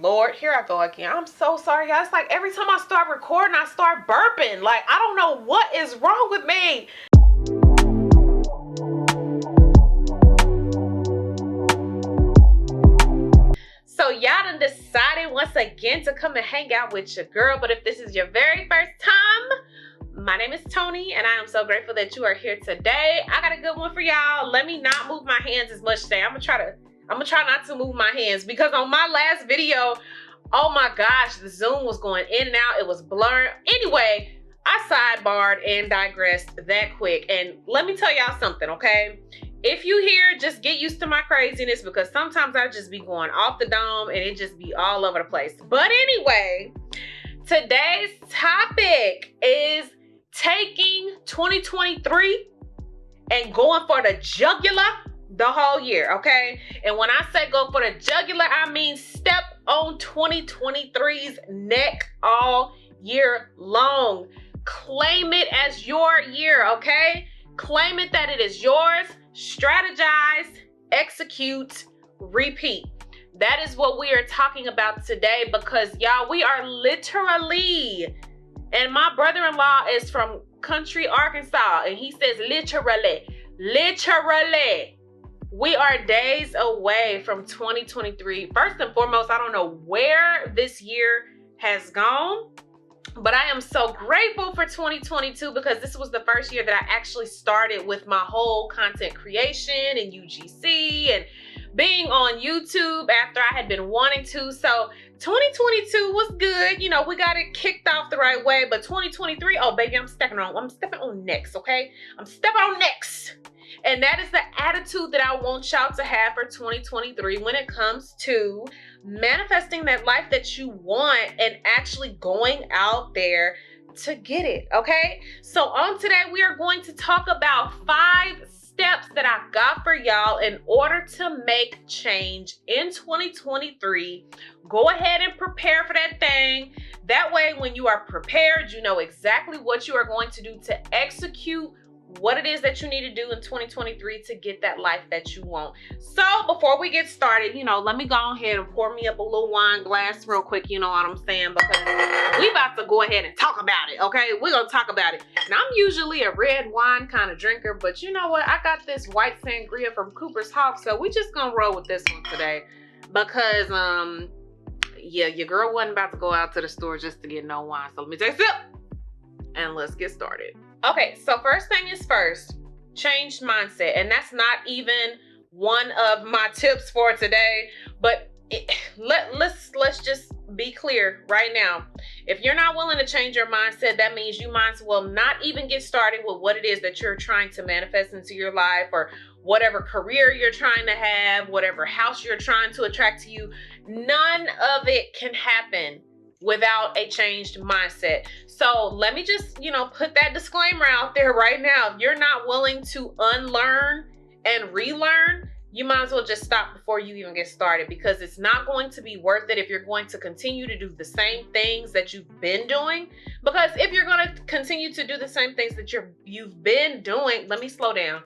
Lord, here I go again. I'm so sorry, guys. Like every time I start recording, I start burping. Like I don't know what is wrong with me. So y'all done decided once again to come and hang out with your girl. But if this is your very first time, my name is Toni, and I am so grateful that you are here today. I got a good one for y'all. Let me not move my hands as much today. I'm gonna try not to move my hands, because on my last video, oh my gosh, the zoom was going in and out. It was blurring. Anyway, I sidebarred and digressed that quick. And let me tell y'all something, okay? If you hear, just get used to my craziness, because sometimes I just be going off the dome and it just be all over the place. But anyway, today's topic is taking 2023 and going for the jugular the whole year, okay? And when I say go for the jugular, I mean step on 2023's neck all year long. Claim it as your year, okay? Claim it that it is yours. Strategize, execute, repeat. That is what we are talking about today, because y'all, we are literally, and my brother-in-law is from country Arkansas, and he says literally, we are days away from 2023. First and foremost, I don't know where this year has gone, but I am so grateful for 2022, because this was the first year that I actually started with my whole content creation and UGC and being on YouTube after I had been wanting to. So 2022 was good. You know, we got it kicked off the right way, but 2023, oh baby, I'm stepping on next, okay? I'm stepping on next. And that is the attitude that I want y'all to have for 2023 when it comes to manifesting that life that you want and actually going out there to get it, okay? So on today, we are going to talk about 5 steps that I got for y'all in order to make change in 2023. Go ahead and prepare for that thing. That way, when you are prepared, you know exactly what you are going to do to execute what it is that you need to do in 2023 to get that life that you want. So before we get started, you know, let me go ahead and pour me up a little wine glass real quick, you know what I'm saying? Because we about to go ahead and talk about it, okay? We're gonna talk about it. Now, I'm usually a red wine kind of drinker, but you know what? I got this white sangria from Cooper's Hawk, so we just gonna roll with this one today. Because, yeah, your girl wasn't about to go out to the store just to get no wine. So let me take a sip and let's get started. Okay, so first thing is first, change mindset. And that's not even one of my tips for today, but let's just be clear right now. If you're not willing to change your mindset, that means you might as well not even get started with what it is that you're trying to manifest into your life, or whatever career you're trying to have, whatever house you're trying to attract to you. None of it can happen without a changed mindset. So let me just, you know, put that disclaimer out there right now. If you're not willing to unlearn and relearn, you might as well just stop before you even get started, because it's not going to be worth it if you're going to continue to do the same things that you've been doing. Because if you're going to continue to do the same things that you've been doing, let me slow down.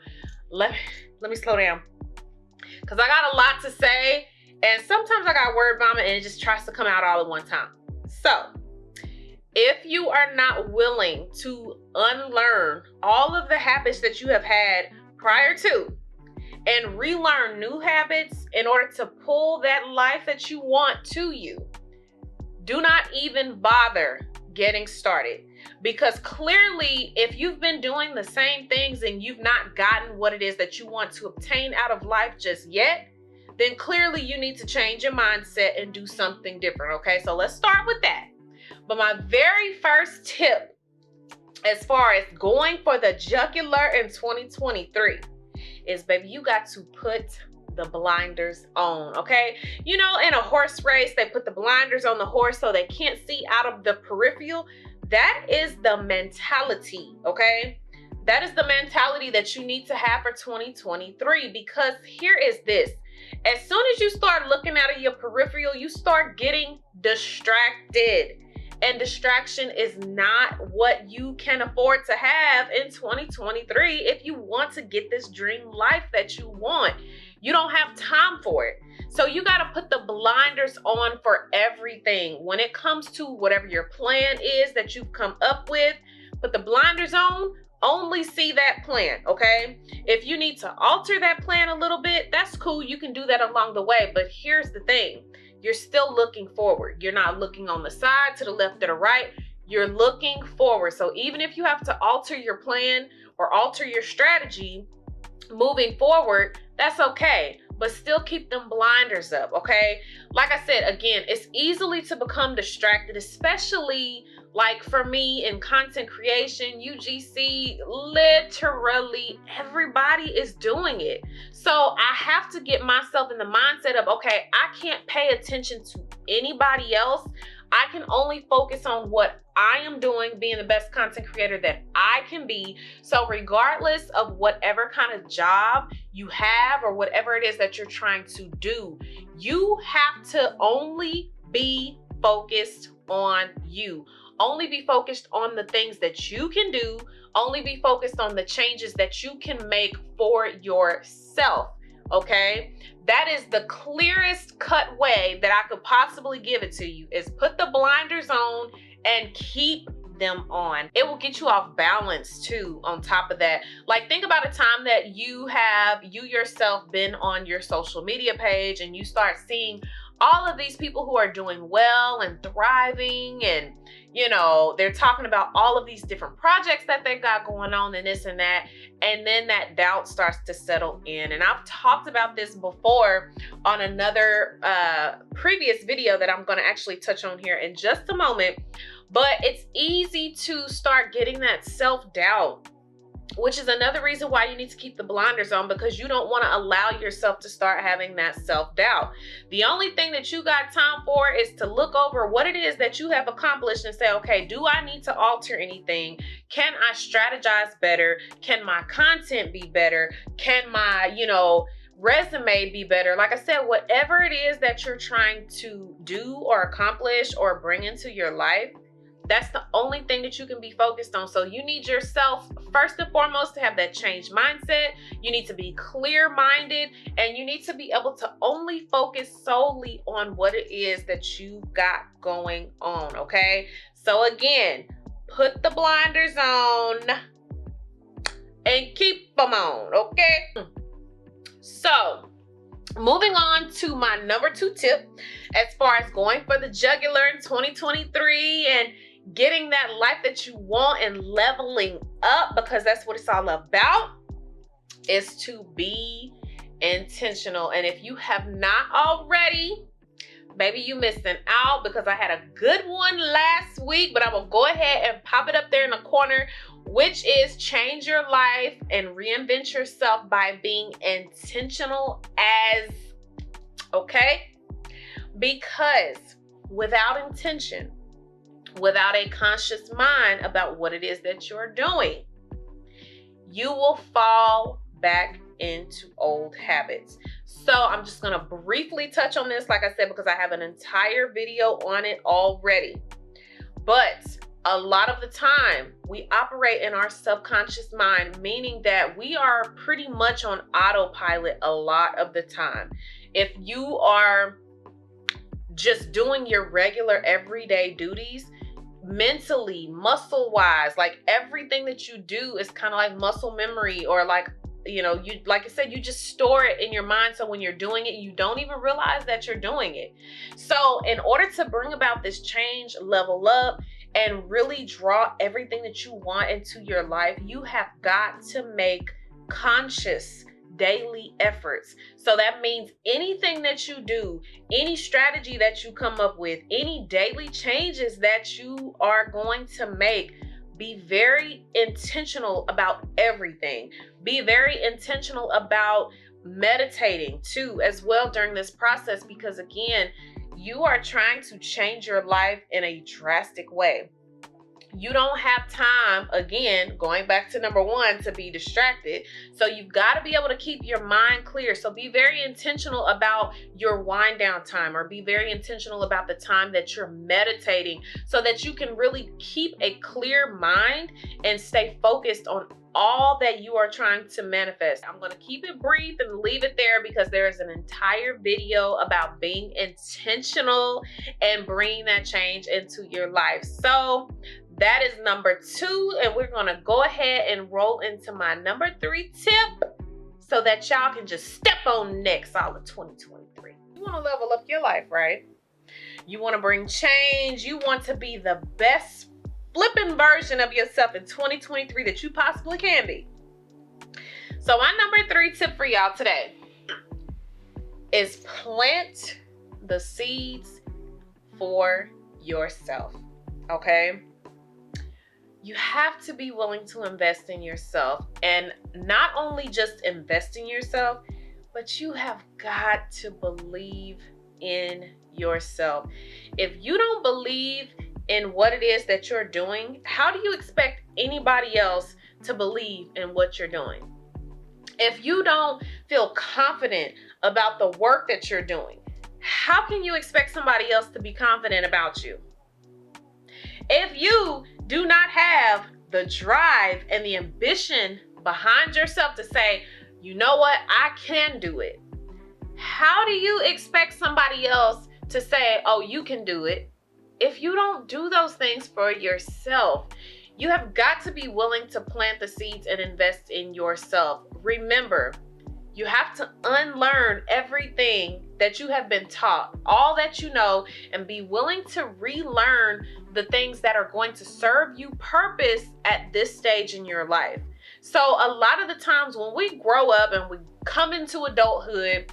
Let me slow down, because I got a lot to say, and sometimes I got word vomit and it just tries to come out all at one time. So if you are not willing to unlearn all of the habits that you have had prior to and relearn new habits in order to pull that life that you want to you, do not even bother getting started. Because clearly, if you've been doing the same things and you've not gotten what it is that you want to obtain out of life just yet, then clearly you need to change your mindset and do something different, okay? So let's start with that. But my very first tip, as far as going for the jugular in 2023, is, baby, you got to put the blinders on, okay? You know, in a horse race, they put the blinders on the horse so they can't see out of the peripheral. That is the mentality, okay? That is the mentality that you need to have for 2023, because here is this. As soon as you start looking out of your peripheral, you start getting distracted. And distraction is not what you can afford to have in 2023 if you want to get this dream life that you want. You don't have time for it. So you got to put the blinders on for everything. When it comes to whatever your plan is that you've come up with, put the blinders on, only see that plan, okay? If you need to alter that plan a little bit, that's cool. You can do that along the way. But here's the thing. You're still looking forward. You're not looking on the side, to the left or the right. You're looking forward. So even if you have to alter your plan or alter your strategy moving forward, that's okay. But still keep them blinders up, okay? Like I said, again, it's easily to become distracted, especially like for me in content creation, UGC, literally everybody is doing it. So I have to get myself in the mindset of, okay, I can't pay attention to anybody else. I can only focus on what I am doing, being the best content creator that I can be. So regardless of whatever kind of job you have or whatever it is that you're trying to do, you have to only be focused on you. Only be focused on the things that you can do. Only be focused on the changes that you can make for yourself, okay? That is the clearest cut way that I could possibly give it to you, is put the blinders on and keep them on. It will get you off balance too on top of that. Like, think about a time that you yourself been on your social media page and you start seeing all of these people who are doing well and thriving, and you know, they're talking about all of these different projects that they got going on and this and that, and then that doubt starts to settle in. And I've talked about this before on another previous video that I'm going to actually touch on here in just a moment. But it's easy to start getting that self-doubt, which is another reason why you need to keep the blinders on, because you don't want to allow yourself to start having that self-doubt. The only thing that you got time for is to look over what it is that you have accomplished and say, okay, do I need to alter anything? Can I strategize better? Can my content be better? Can my, resume be better? Like I said, whatever it is that you're trying to do or accomplish or bring into your life, that's the only thing that you can be focused on. So you need yourself, first and foremost, to have that changed mindset. You need to be clear-minded, and you need to be able to only focus solely on what it is that you got going on, okay? So again, put the blinders on and keep them on, okay? So moving on to my number 2 tip, as far as going for the jugular in 2023 and getting that life that you want and leveling up, because that's what it's all about, is to be intentional. And if you have not already, baby, you missing out, because I had a good one last week, but I will go ahead and pop it up there in the corner, which is change your life and reinvent yourself by being intentional okay? Because without intention, without a conscious mind about what it is that you're doing, you will fall back into old habits. So I'm just going to briefly touch on this, like I said, because I have an entire video on it already. But a lot of the time we operate in our subconscious mind, meaning that we are pretty much on autopilot a lot of the time. If you are just doing your regular everyday duties, mentally, muscle-wise, like everything that you do is kind of like muscle memory, or like, like I said, you just store it in your mind. So when you're doing it, you don't even realize that you're doing it. So in order to bring about this change, level up, and really draw everything that you want into your life, you have got to make conscious daily efforts. So that means anything that you do, any strategy that you come up with, any daily changes that you are going to make, be very intentional about everything. Be very intentional about meditating too as well during this process, because again, you are trying to change your life in a drastic way. You don't have time, again, going back to number 1, to be distracted. So you've got to be able to keep your mind clear. So be very intentional about your wind down time, or be very intentional about the time that you're meditating, so that you can really keep a clear mind and stay focused on all that you are trying to manifest. I'm going to keep it brief and leave it there because there is an entire video about being intentional and bringing that change into your life. So that is number 2, and we're going to go ahead and roll into my number 3 tip so that y'all can just step on next all of 2023. You want to level up your life, right? You want to bring change. You want to be the best flipping version of yourself in 2023 that you possibly can be. So my number 3 tip for y'all today is plant the seeds for yourself, okay? You have to be willing to invest in yourself, and not only just invest in yourself, but you have got to believe in yourself. If you don't believe in what it is that you're doing, how do you expect anybody else to believe in what you're doing? If you don't feel confident about the work that you're doing, how can you expect somebody else to be confident about you? If you do not have the drive and the ambition behind yourself to say, you know what, I can do it, how do you expect somebody else to say, oh, you can do it? If you don't do those things for yourself, you have got to be willing to plant the seeds and invest in yourself. Remember, you have to unlearn everything that you have been taught, all that you know, and be willing to relearn the things that are going to serve you purpose at this stage in your life. So a lot of the times when we grow up and we come into adulthood,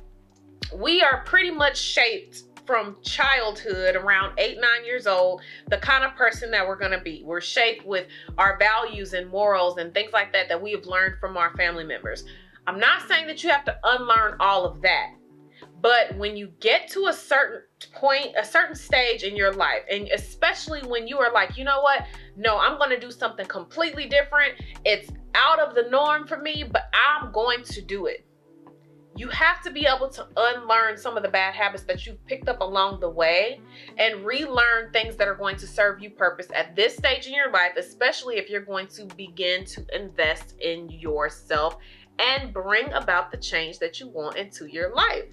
we are pretty much shaped from childhood around 8-9 years old, the kind of person that we're going to be. We're shaped with our values and morals and things like that that we have learned from our family members. I'm not saying that you have to unlearn all of that, but when you get to a certain point, a certain stage in your life, and especially when you are like, you know what, no, I'm going to do something completely different. It's out of the norm for me, but I'm going to do it. You have to be able to unlearn some of the bad habits that you've picked up along the way and relearn things that are going to serve you purpose at this stage in your life, especially if you're going to begin to invest in yourself and bring about the change that you want into your life.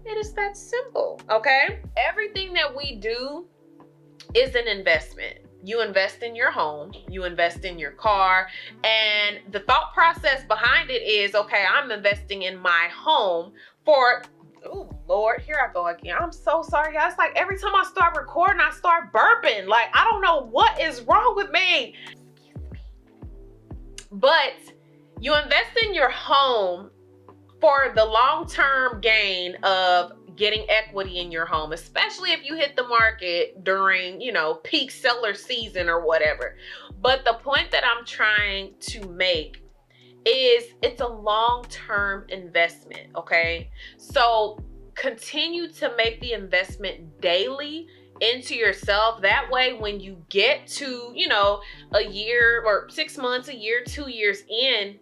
It is that simple, okay? Everything that we do is an investment. You invest in your home, you invest in your car, and the thought process behind it is, okay, I'm investing in my home for, oh Lord, here I go again. I'm so sorry, guys. Like every time I start recording, I start burping. Like, I don't know what is wrong with me. Excuse me. But you invest in your home for the long-term gain of getting equity in your home, especially if you hit the market during, peak seller season or whatever. But the point that I'm trying to make is it's a long-term investment, okay? So continue to make the investment daily into yourself. That way, when you get to, a year or 6 months, a year, 2 years in,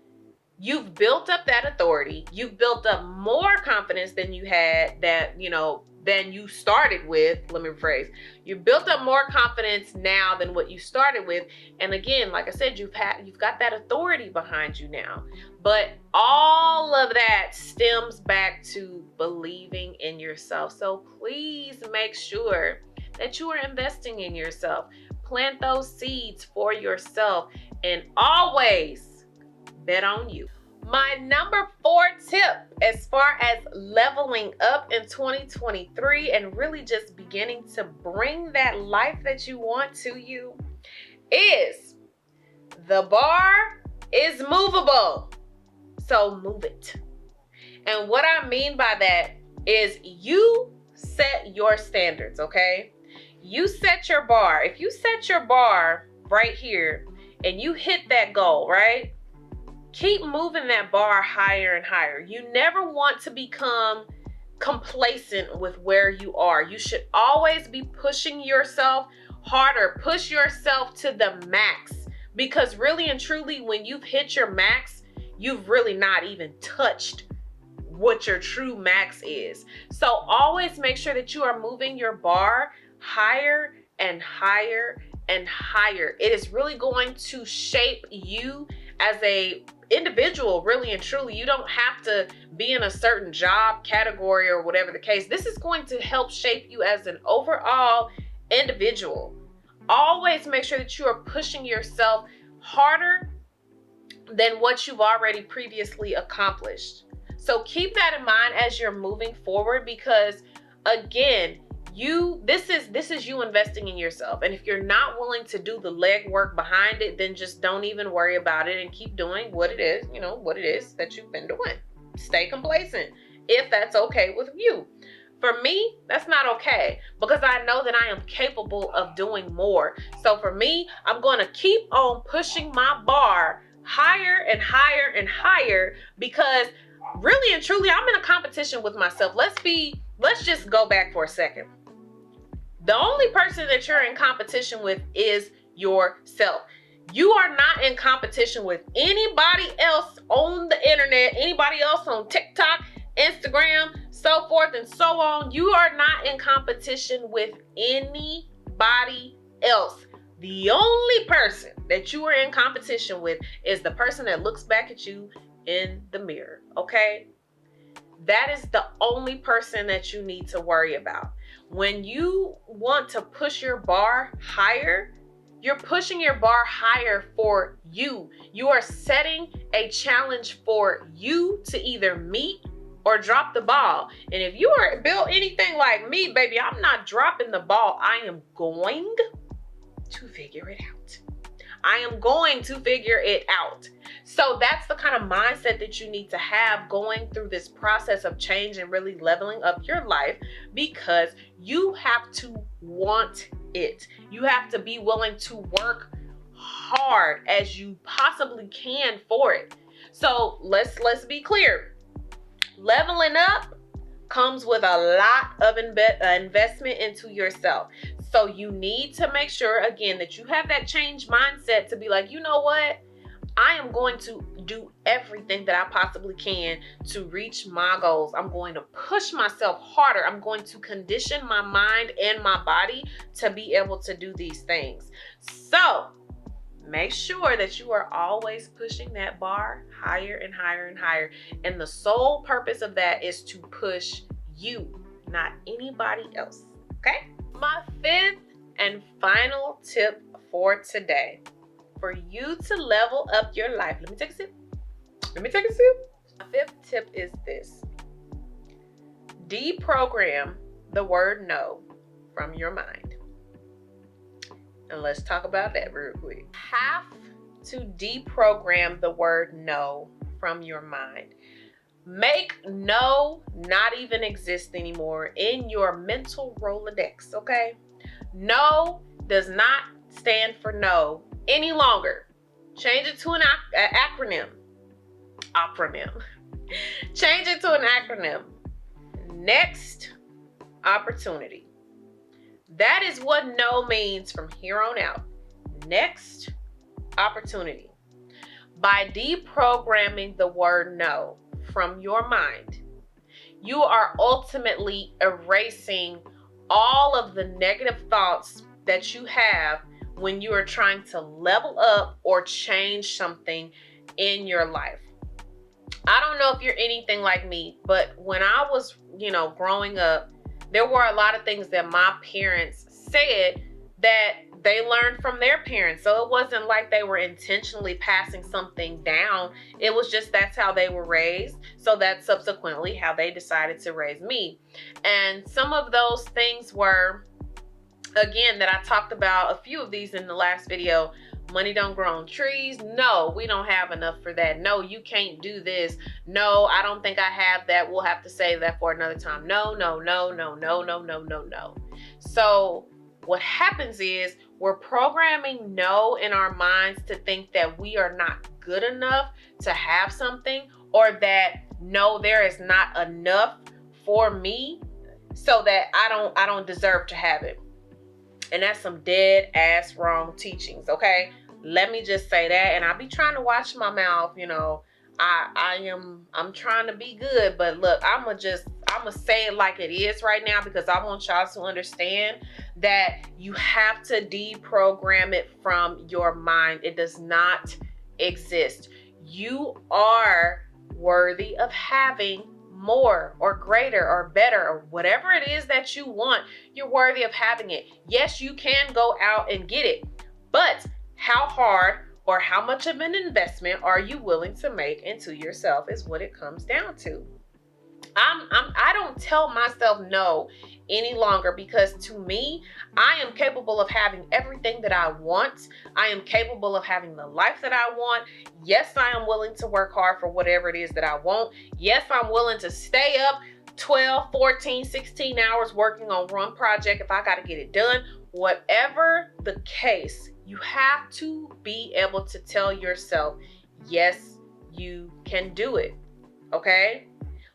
you've built up that authority. You've built up more confidence than you had than you started with. Let me rephrase. You built up more confidence now than what you started with. And again, like I said, you've got that authority behind you now. But all of that stems back to believing in yourself. So please make sure that you are investing in yourself. Plant those seeds for yourself and always bet on you. My number 4 tip as far as leveling up in 2023 and really just beginning to bring that life that you want to you is the bar is movable. So move it. And what I mean by that is you set your standards, okay? You set your bar. If you set your bar right here and you hit that goal, right? Keep moving that bar higher and higher. You never want to become complacent with where you are. You should always be pushing yourself harder. Push yourself to the max. Because really and truly, when you've hit your max, you've really not even touched what your true max is. So always make sure that you are moving your bar higher and higher and higher. It is really going to shape you as a individual, really and truly. You don't have to be in a certain job category or whatever the case. This is going to help shape you as an overall individual. Always make sure that you are pushing yourself harder than what you've already previously accomplished. So keep that in mind as you're moving forward, because again, this is you investing in yourself. And if you're not willing to do the legwork behind it, then just don't even worry about it and keep doing what it is, what it is that you've been doing. Stay complacent if that's okay with you. For me, that's not okay, because I know that I am capable of doing more. So for me, I'm going to keep on pushing my bar higher and higher and higher, because really and truly, I'm in a competition with myself. Let's just go back for a second. The only person that you're in competition with is yourself. You are not in competition with anybody else on the internet, anybody else on TikTok, Instagram, so forth and so on. You are not in competition with anybody else. The only person that you are in competition with is the person that looks back at you in the mirror, okay? That is the only person that you need to worry about. When you want to push your bar higher, you're pushing your bar higher for you. You are setting a challenge for you to either meet or drop the ball. And if you are built anything like me, baby, I'm not dropping the ball. I am going to figure it out. I am going to figure it out. So that's the kind of mindset that you need to have going through this process of change and really leveling up your life, because you have to want it. You have to be willing to work hard as you possibly can for it. So let's be clear. Leveling up comes with a lot of investment into yourself. So you need to make sure, again, that you have that change mindset to be like, you know what? I am going to do everything that I possibly can to reach my goals. I'm going to push myself harder. I'm going to condition my mind and my body to be able to do these things. So make sure that you are always pushing that bar higher and higher and higher. And the sole purpose of that is to push you, not anybody else. Okay? My fifth and final tip for today, for you to level up your life. Let me take a sip. My fifth tip is this: deprogram the word no from your mind. And let's talk about that real quick. Have to deprogram the word no from your mind. Make no not even exist anymore in your mental Rolodex, okay? No does not stand for no any longer. Change it to an acronym. Change it to an acronym. Next opportunity. That is what no means from here on out. Next opportunity. By deprogramming the word no from your mind, you are ultimately erasing all of the negative thoughts that you have when you are trying to level up or change something in your life. I don't know if you're anything like me, but when I was, growing up, there were a lot of things that my parents said that they learned from their parents. So it wasn't like they were intentionally passing something down. It was just that's how they were raised. So that's subsequently how they decided to raise me. And some of those things were, again, that I talked about a few of these in the last video. Money don't grow on trees. No, we don't have enough for that. No, you can't do this. No, I don't think I have that. We'll have to save that for another time. No. So what happens is we're programming no in our minds to think that we are not good enough to have something, or that no, there is not enough for me, so that I don't deserve to have it. And that's some dead ass wrong teachings, okay? Let me just say that. And I be trying to watch my mouth, I'm trying to be good, but look, I'ma say it like it is right now, because I want y'all to understand that you have to deprogram it from your mind. It does not exist. You are worthy of having more or greater or better or whatever it is that you want. You're worthy of having it. Yes, you can go out and get it, but how hard or how much of an investment are you willing to make into yourself is what it comes down to. I don't tell myself no any longer, because to me, I am capable of having everything that I want. I am capable of having the life that I want. Yes, I am willing to work hard for whatever it is that I want. Yes, I'm willing to stay up 12, 14, 16 hours working on one project if I got to get it done. Whatever the case, you have to be able to tell yourself, yes, you can do it. Okay?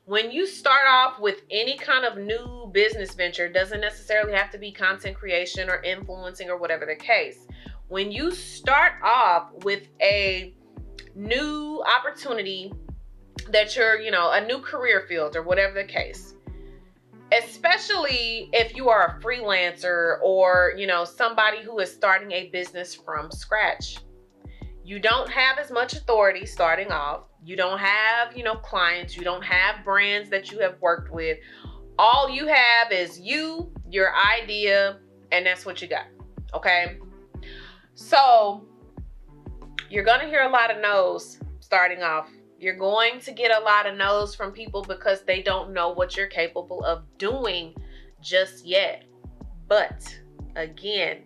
When you start off with any kind of new business venture, it doesn't necessarily have to be content creation or influencing or whatever the case. When you start off with a new opportunity that you're, a new career field or whatever the case, especially if you are a freelancer or, somebody who is starting a business from scratch, you don't have as much authority starting off. You don't have, clients. You don't have brands that you have worked with. All you have is you, your idea, and that's what you got. Okay? So you're going to hear a lot of no's starting off. You're going to get a lot of no's from people because they don't know what you're capable of doing just yet. But again,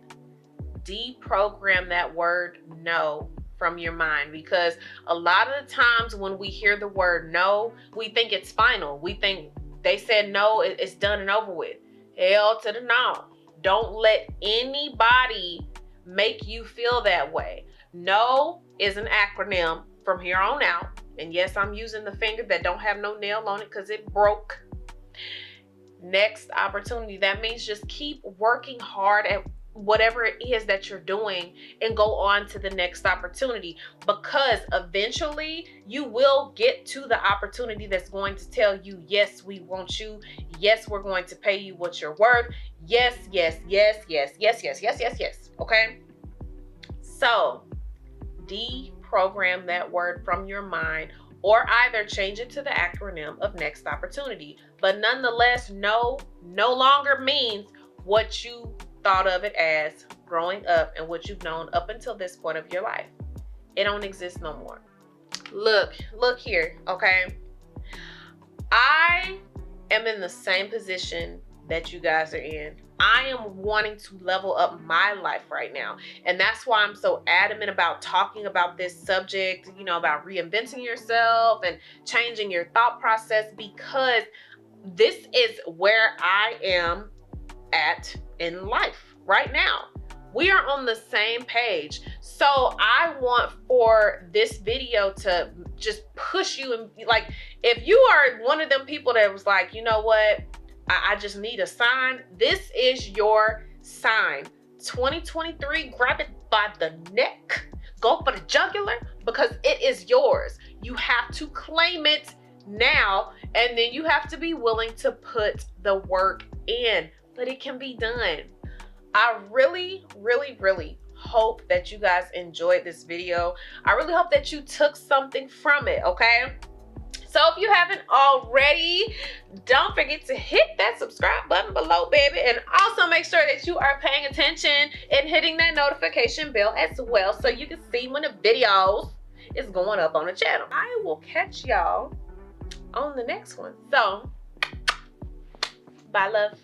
deprogram that word no from your mind, because a lot of the times when we hear the word no, we think it's final. We think they said no, it's done and over with. Hell to the no. Don't let anybody make you feel that way. No is an acronym from here on out. And yes, I'm using the finger that don't have no nail on it because it broke. Next opportunity. That means just keep working hard at whatever it is that you're doing and go on to the next opportunity, because eventually you will get to the opportunity that's going to tell you, yes, we want you. Yes, we're going to pay you what you're worth. Yes, yes, yes, yes, yes, yes, yes, yes, yes. Okay? So deprogram that word from your mind, or either change it to the acronym of next opportunity. But nonetheless, no longer means what you thought of it as growing up and what you've known up until this point of your life. It don't exist no more. Look here, okay? I am in the same position that you guys are in. I am wanting to level up my life right now. And that's why I'm so adamant about talking about this subject, about reinventing yourself and changing your thought process, because this is where I am at in life right now. We are on the same page. So I want for this video to just push you, and like, if you are one of them people that was like, you know what, I just need a sign, this is your sign. 2023, grab it by the neck, go for the jugular, because it is yours. You have to claim it now, and then you have to be willing to put the work in. But it can be done. I really, really, really hope that you guys enjoyed this video. I really hope that you took something from it, okay? So if you haven't already, don't forget to hit that subscribe button below, baby. And also make sure that you are paying attention and hitting that notification bell as well, so you can see when the videos is going up on the channel. I will catch y'all on the next one. So, bye, love.